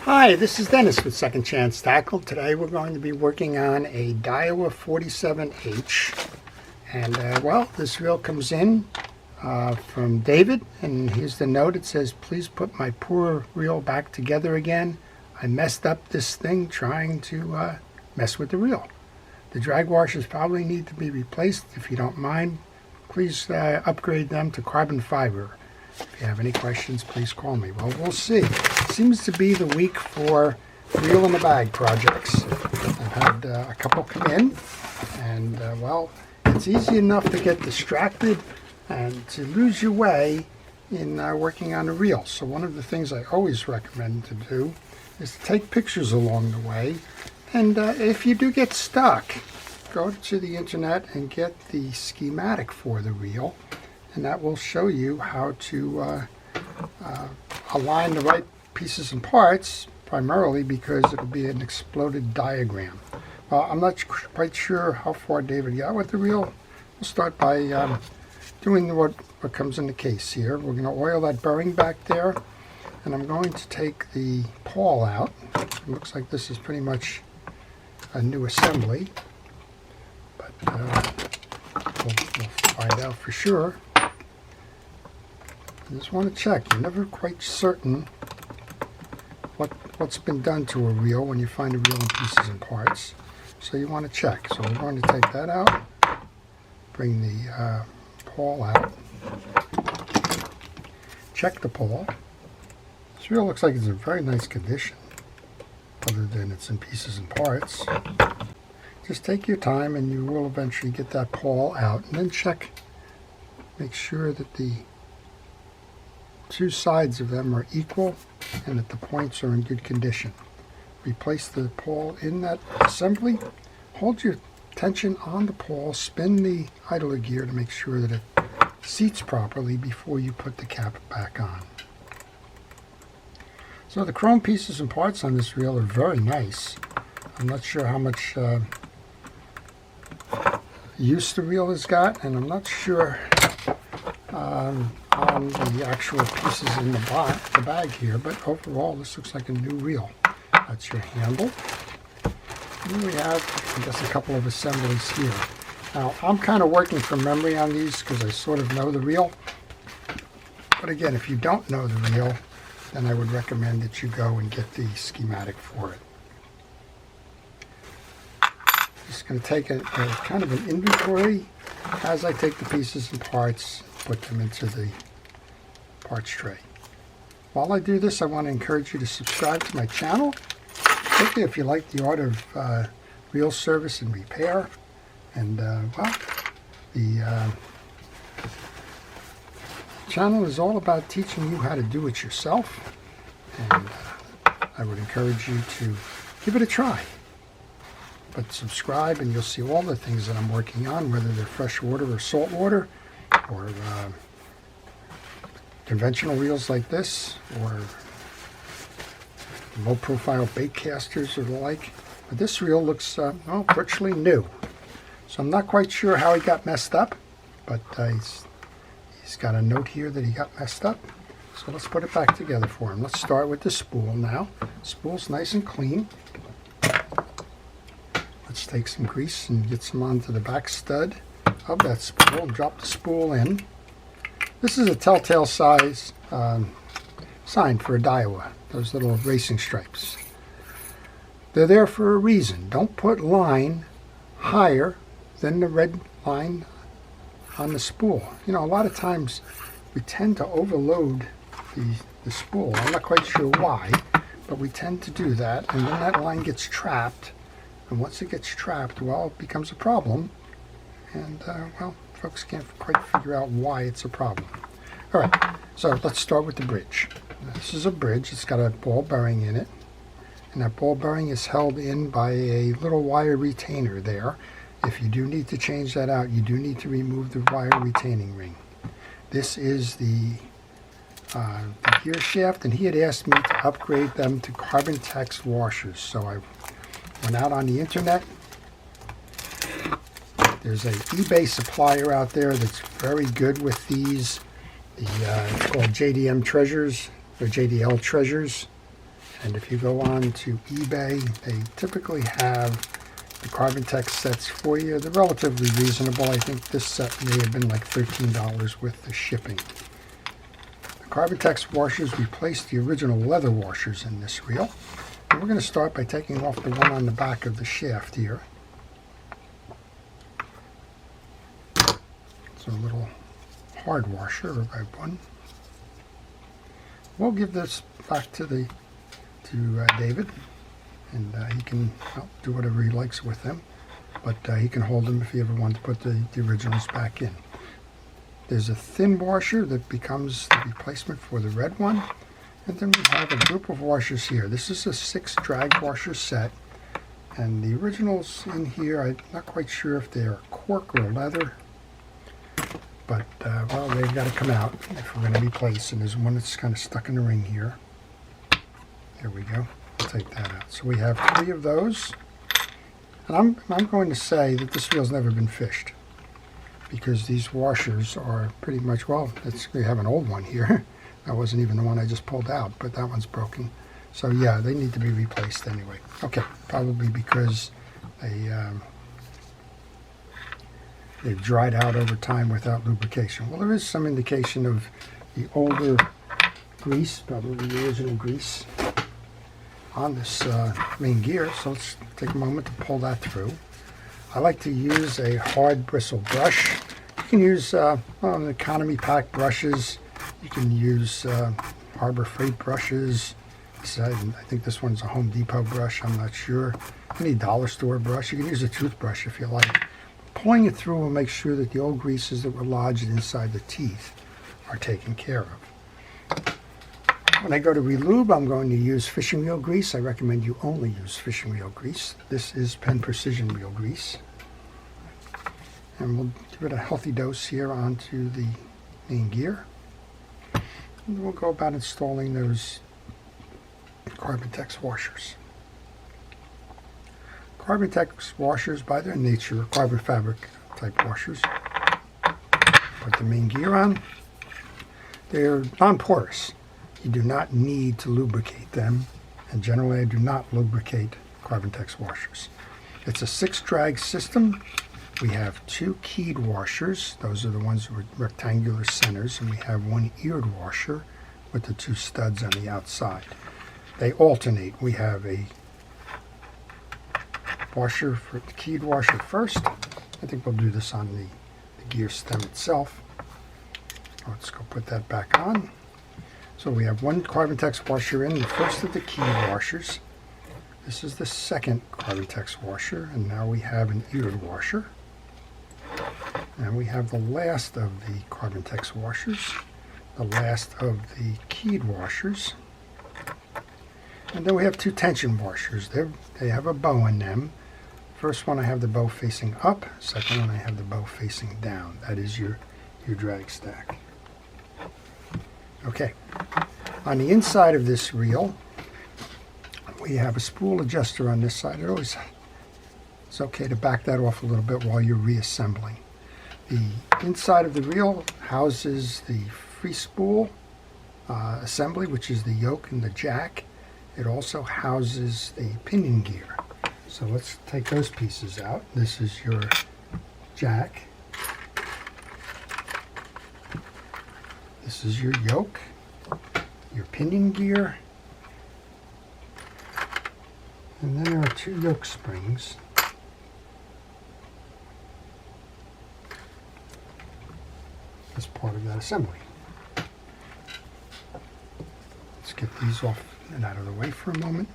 Hi, this is Dennis with Second Chance Tackle. Today we're going to be working on a Daiwa 47H. And well, this reel comes in from David, and here's the note. It says, "Please put my poor reel back together again. I messed up this thing trying to mess with the reel. The drag washers probably need to be replaced. If you don't mind, please upgrade them to carbon fiber. If you have any questions, please call me." Well, we'll see. It seems to be the week for reel in a bag projects. I've had a couple come in, and well, it's easy enough to get distracted and to lose your way in working on a reel. So one of the things I always recommend to do is to take pictures along the way. And if you do get stuck, go to the internet and get the schematic for the reel, and that will show you how to align the right pieces and parts, primarily because it'll be an exploded diagram. Well, I'm not quite sure how far David got with the reel. We'll start by doing what comes in the case here. We're going to oil that bearing back there, and I'm going to take the pawl out. It looks like this is pretty much a new assembly, but we'll find out for sure. I just want to check. You're never quite certain what's been done to a reel when you find a reel in pieces and parts. So you want to check. So we're going to take that out, bring the pawl out, check the pawl. This reel looks like it's in very nice condition, other than it's in pieces and parts. Just take your time and you will eventually get that pawl out, and then check, make sure that the two sides of them are equal and that the points are in good condition. Replace the pawl in that assembly. Hold your tension on the pawl, spin the idler gear to make sure that it seats properly before you put the cap back on. So the chrome pieces and parts on this reel are very nice. I'm not sure how much use the reel has got, and I'm not sure on the actual pieces in the bag here, but overall this looks like a new reel. That's your handle. And we have, I guess, a couple of assemblies here. Now, I'm kind of working from memory on these because I sort of know the reel. But again, if you don't know the reel, then I would recommend that you go and get the schematic for it. Just going to take a kind of an inventory as I take the pieces and parts, put them into the parts tray. While I do this, I want to encourage you to subscribe to my channel, particularly if you like the art of reel service and repair. And well, the channel is all about teaching you how to do it yourself, and I would encourage you to give it a try. But subscribe and you'll see all the things that I'm working on, whether they're fresh water or salt water, or conventional reels like this, or low profile bait casters or the like. But this reel looks well, virtually new. So I'm not quite sure how he got messed up, but he's got a note here that he got messed up. So let's put it back together for him. Let's start with the spool now. Spool's nice and clean. Let's take some grease and get some onto the back stud of that spool and drop the spool in. This is a telltale size sign for a Daiwa, those little racing stripes. They're there for a reason. Don't put line higher than the red line on the spool. You know, a lot of times we tend to overload the spool. I'm not quite sure why, but we tend to do that, and then that line gets trapped. And once it gets trapped, well, it becomes a problem. And, well, folks can't quite figure out why it's a problem. All right, so let's start with the bridge. This is a bridge. It's got a ball bearing in it. And that ball bearing is held in by a little wire retainer there. If you do need to change that out, you do need to remove the wire retaining ring. This is the gear shaft, and he had asked me to upgrade them to Carbontex washers. So I went out on the internet. There's an eBay supplier out there that's very good with these. It's called JDM Treasures, or JDL Treasures. And if you go on to eBay, they typically have the Carbontex sets for you. They're relatively reasonable. I think this set may have been like $13 with the shipping. The Carbontex washers replaced the original leather washers in this reel. And we're going to start by taking off the one on the back of the shaft here. It's a little hard washer, a red one. We'll give this back to David, and he can do whatever he likes with them, but he can hold them if he ever wants to put the originals back in. There's a thin washer that becomes the replacement for the red one, and then we have a group of washers here. This is a 6 drag washer set, and the originals in here, I'm not quite sure if they're cork or leather, but well, they've got to come out if we're going to replace, and there's one that's kind of stuck in the ring here. There we go. I'll take that out. So we have 3 of those. And I'm going to say that this reel's never been fished, because these washers are pretty much, well, we have an old one here. That wasn't even the one I just pulled out, but that one's broken. So yeah, they need to be replaced anyway. Okay, probably because they've dried out over time without lubrication. Well, there is some indication of the older grease, probably the original grease, on this main gear, so let's take a moment to pull that through. I like to use a hard bristle brush. You can use economy pack brushes. You can use Harbor Freight brushes. I think this one's a Home Depot brush, I'm not sure. Any dollar store brush. You can use a toothbrush if you like. Pulling it through will make sure that the old greases that were lodged inside the teeth are taken care of. When I go to relube, I'm going to use fishing reel grease. I recommend you only use fishing reel grease. This is Penn Precision reel grease. And we'll give it a healthy dose here onto the main gear. And we'll go about installing those Carbontex washers. Carbontex washers, by their nature, are carbon fabric type washers. Put the main gear on. They're non-porous. You do not need to lubricate them, and generally I do not lubricate Carbontex washers. It's a 6 drag system. We have 2 keyed washers. Those are the ones with rectangular centers, and we have 1 eared washer with the 2 studs on the outside. They alternate. We have a washer for the keyed washer first. I think we'll do this on the gear stem itself. Let's go put that back on. So we have 1 Carbontex washer in, the first of the keyed washers. This is the second Carbontex washer, and now we have an eared washer. And we have the last of the Carbontex washers, the last of the keyed washers. And then we have 2 tension washers. They have a bow in them. First one I have the bow facing up, second one I have the bow facing down. That is your drag stack. Okay, on the inside of this reel, we have a spool adjuster on this side. It's okay to back that off a little bit while you're reassembling. The inside of the reel houses the free spool assembly, which is the yoke and the jack. It also houses the pinion gear. So let's take those pieces out. This is your jack. This is your yoke, your pinion gear, and then there are 2 yoke springs. As part of that assembly. Let's get these off and out of the way for a moment.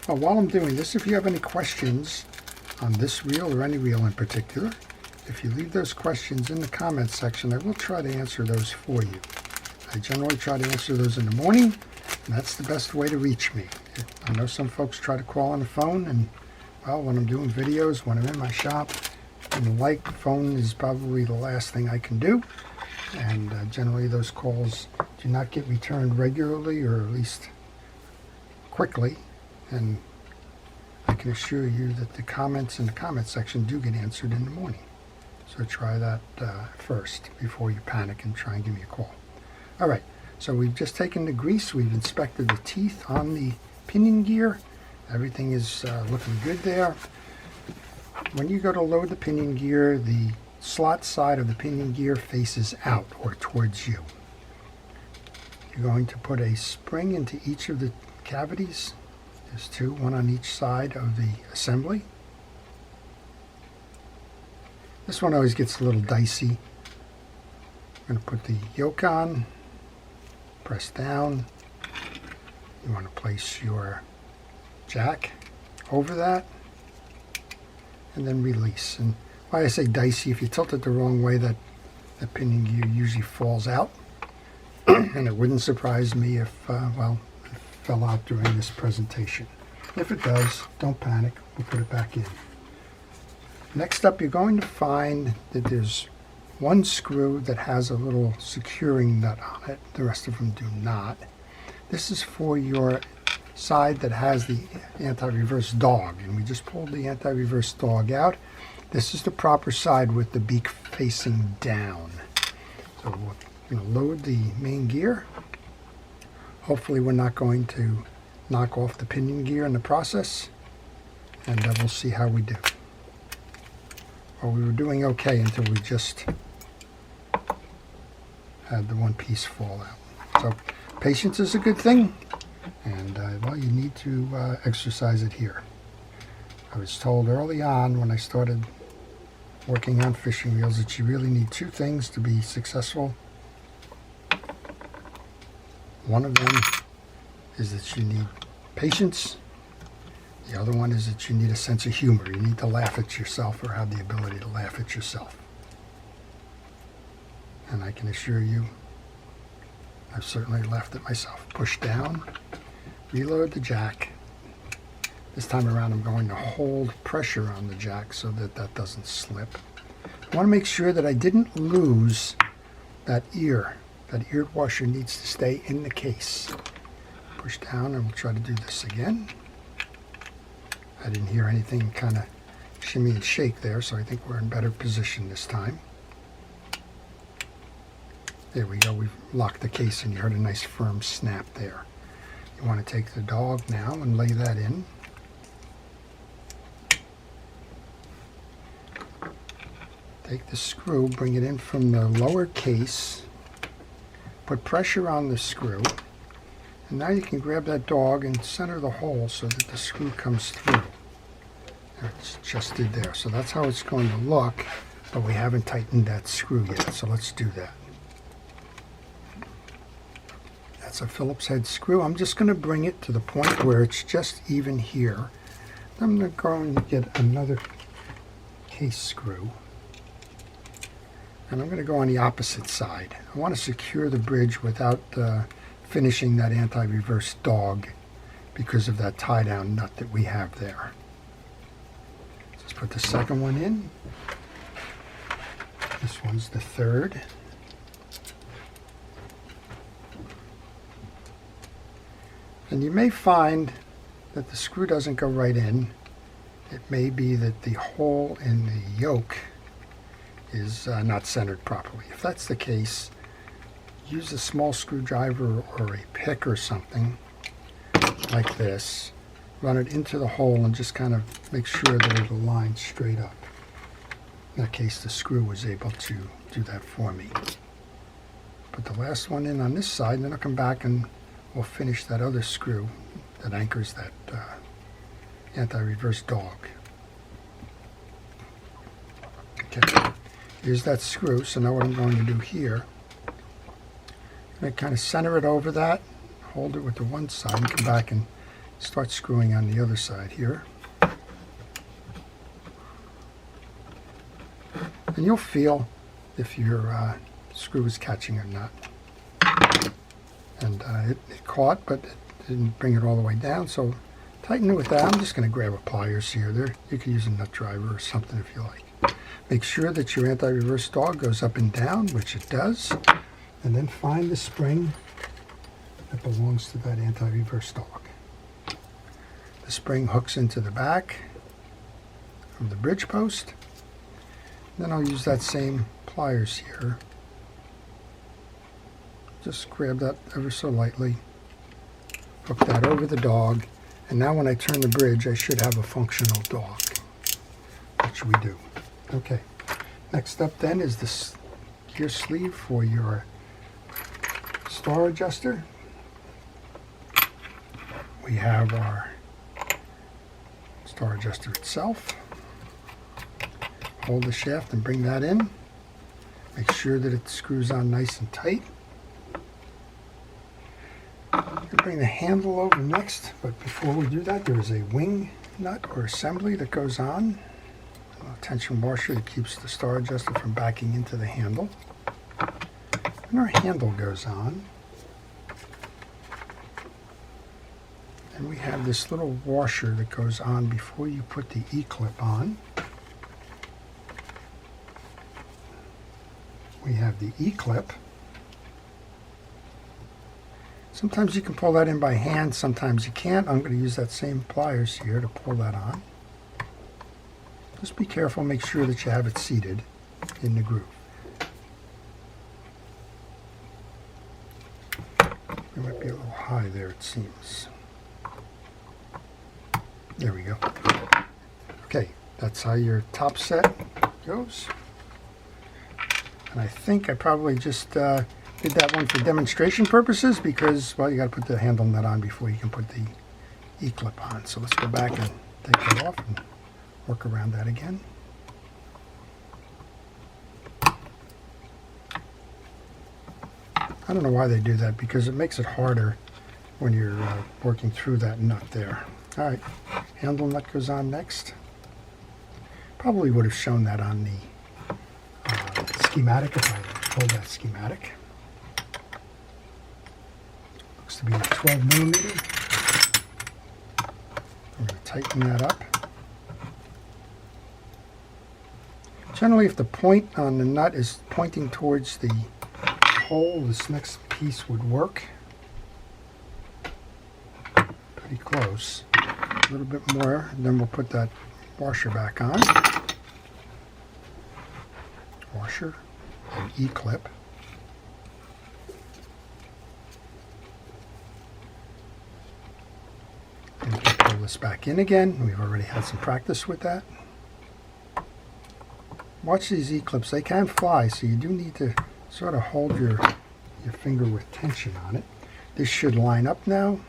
Well, while I'm doing this, if you have any questions on this reel or any reel in particular, if you leave those questions in the comments section, I will try to answer those for you. I generally try to answer those in the morning, and that's the best way to reach me. I know some folks try to call on the phone, and well, when I'm doing videos, when I'm in my shop, and the like, phone is probably the last thing I can do. And generally those calls do not get returned regularly, or at least quickly. And I can assure you that the comments in the comment section do get answered in the morning. So try that first before you panic and try and give me a call. All right, So we've just taken the grease, we've inspected the teeth on the pinion gear. Everything is looking good there. When you go to load the pinion gear, the slot side of the pinion gear faces out or towards you. You're going to put a spring into each of the cavities. There's two, one on each side of the assembly. This one always gets a little dicey. I'm going to put the yoke on, press down. You want to place your jack over that, and then release. And why I say dicey, if you tilt it the wrong way, that pinion gear usually falls out. And it wouldn't surprise me if, well, it fell out during this presentation. If it does, don't panic, we'll put it back in. Next up, you're going to find that there's one screw that has a little securing nut on it. The rest of them do not. This is for your side that has the anti-reverse dog, and we just pulled the anti-reverse dog out. This is the proper side with the beak facing down. So we're going to load the main gear. Hopefully we're not going to knock off the pinion gear in the process, and we'll see how we do. Well, we were doing okay until we just had the one piece fall out. So patience is a good thing, and well, you need to exercise it here. I was told early on when I started working on fishing reels that you really need two things to be successful. One of them is that you need patience. The other one is that you need a sense of humor. You need to laugh at yourself, or have the ability to laugh at yourself. And I can assure you, I've certainly laughed at myself. Push down, reload the jack. This time around I'm going to hold pressure on the jack so that that doesn't slip. I want to make sure that I didn't lose that ear. That ear washer needs to stay in the case. Push down, and we'll try to do this again. I didn't hear anything kind of shimmy and shake there, so I think we're in better position this time. There we go, we've locked the case, and you heard a nice firm snap there. You want to take the dog now and lay that in. Take the screw, bring it in from the lower case, put pressure on the screw, and now you can grab that dog and center the hole so that the screw comes through. It's just did there. So that's how it's going to look, but we haven't tightened that screw yet, so let's do that. That's a Phillips head screw. I'm just going to bring it to the point where it's just even here. I'm going to get another case screw, and I'm going to go on the opposite side. I want to secure the bridge without finishing that anti-reverse dog because of that tie-down nut that we have there. Let's put the second one in. This one's the third. And you may find that the screw doesn't go right in. It may be that the hole in the yoke is not centered properly. If that's the case, use a small screwdriver or a pick or something like this. Run it into the hole and just kind of make sure that it aligns straight up. In that case, the screw was able to do that for me. Put the last one in on this side, and then I'll come back and we'll finish that other screw that anchors that anti-reverse dog. Okay, here's that screw. So now what I'm going to do here, I'm going to kind of center it over that, hold it with the one side, and come back and start screwing on the other side here. And you'll feel if your screw is catching or not. And it caught, but it didn't bring it all the way down, so tighten it with that. I'm just going to grab a pliers here. You can use a nut driver or something if you like. Make sure that your anti-reverse dog goes up and down, which it does, and then find the spring that belongs to that anti-reverse dog. The spring hooks into the back of the bridge post. Then I'll use that same pliers here just grab that ever so lightly, hook that over the dog, and now when I turn the bridge, I should have a functional dog, which we do. Okay, next up then is this gear sleeve for your star adjuster. We have our star adjuster itself. Hold the shaft and bring that in. Make sure that it screws on nice and tight. Bring the handle over next, but before we do that, there is a wing nut or assembly that goes on. A tension washer that keeps the star adjuster from backing into the handle. And our handle goes on. And we have this little washer that goes on before you put the E-clip on. We have the E-clip. Sometimes you can pull that in by hand, sometimes you can't. I'm going to use that same pliers here to pull that on. Just be careful, make sure that you have it seated in the groove. It might be a little high there, it seems. There we go. Okay, that's how your top set goes. And I think I probably just did that one for demonstration purposes because, well, you got to put the handle nut on before you can put the E-clip on. So let's go back and take that off and work around that again. I don't know why they do that, because it makes it harder when you're working through that nut there. All right, handle nut goes on next. Probably would have shown that on the schematic if I pulled that schematic. Looks to be a 12 millimeter. I'm going to tighten that up. Generally, if the point on the nut is pointing towards the hole, this next piece would work. Pretty close. A little bit more, and then we'll put that washer back on. Washer and E-clip. And we can pull this back in again. We've already had some practice with that. Watch these E-clips, they can fly, so you do need to sort of hold your finger with tension on it. This should line up now.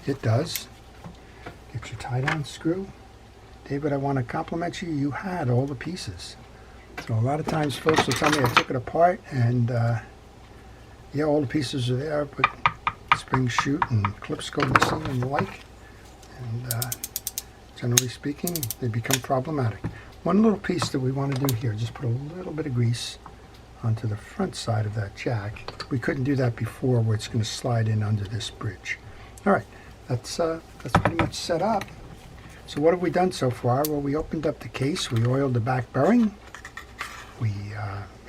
It does. Get your tie-down screw. David, I want to compliment you. You had all the pieces. So a lot of times folks will tell me I took it apart and yeah, all the pieces are there, but springs shoot and clips go missing and the like. And generally speaking, they become problematic. One little piece that we want to do here, just put a little bit of grease onto the front side of that jack. We couldn't do that before, where it's going to slide in under this bridge. All right, that's pretty much set up. So what have we done so far? Well, we opened up the case, we oiled the back bearing, we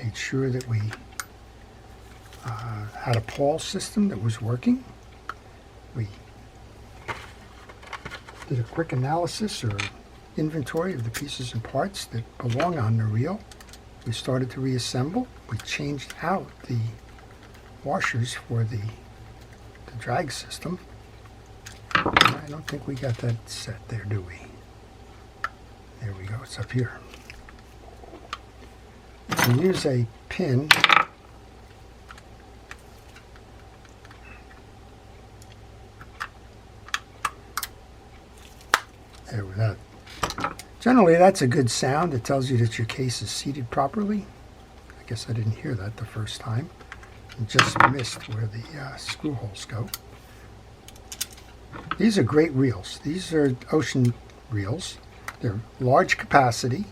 made sure that we had a pawl system that was working. We did a quick analysis or inventory of the pieces and parts that belong on the reel. We started to reassemble. We changed out the washers for the drag system. I don't think we got that set there, do we? There we go, it's up here. You can use a pin there with that. Generally, that's a good sound. It tells you that your case is seated properly. I guess I didn't hear that the first time. I just missed where the screw holes go. These are great reels. These are ocean reels. They're large capacity.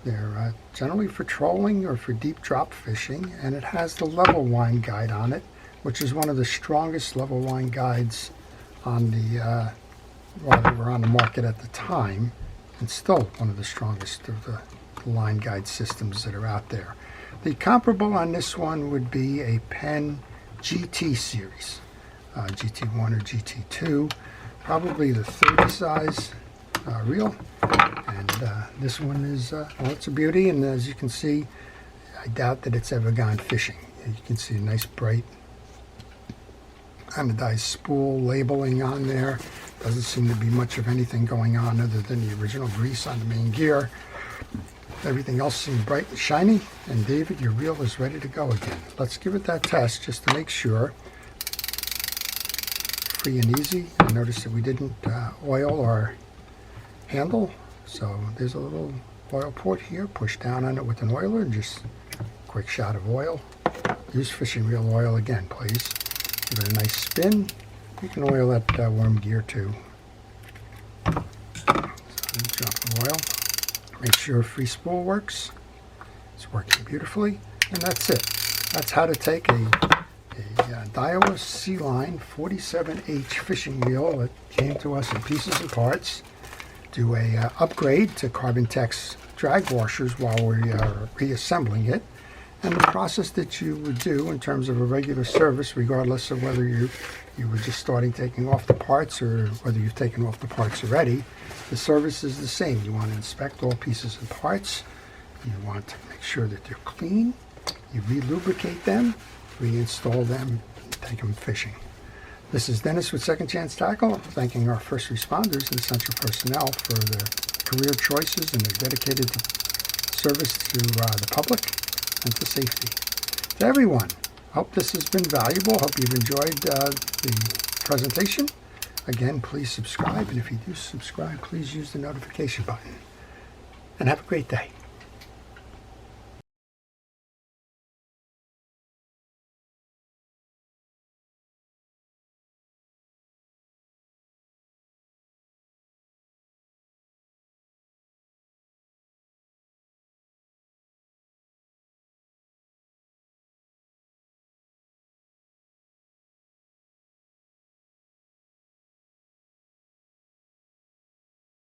They're generally for trolling or for deep drop fishing, and it has the level line guide on it, which is one of the strongest level line guides on the well, they were on the market at the time, and still one of the strongest of the line guide systems that are out there. The comparable on this one would be a Penn GT series, GT1 or GT2, probably the 30 size reel, and this one is, well, it's a beauty, and as you can see, I doubt that it's ever gone fishing. You can see a nice bright anodized spool labeling on there. Doesn't seem to be much of anything going on other than the original grease on the main gear. Everything else seems bright and shiny. And David, your reel is ready to go again. Let's give it that test just to make sure. Free and easy. I noticed that we didn't oil our handle. So there's a little oil port here. Push down on it with an oiler and just a quick shot of oil. Use fishing reel oil again, please. Give it a nice spin. You can oil that worm gear too. So, drop of oil. Make sure free spool works. It's working beautifully. And that's it. That's how to take a Daiwa Sealine 47H fishing reel that came to us in pieces and parts. Do a upgrade to Carbontex drag washers while we are reassembling it. And the process that you would do in terms of a regular service, regardless of whether you were just starting taking off the parts or whether you've taken off the parts already, the service is the same. You want to inspect all pieces and parts. You want to make sure that they're clean. You re-lubricate them, reinstall them, and take them fishing. This is Dennis with Second Chance Tackle, thanking our first responders and essential personnel for their career choices and their dedicated service to the public and to safety. To everyone, hope this has been valuable. Hope you've enjoyed the presentation. Again, please subscribe, and if you do subscribe, please use the notification button. And have a great day.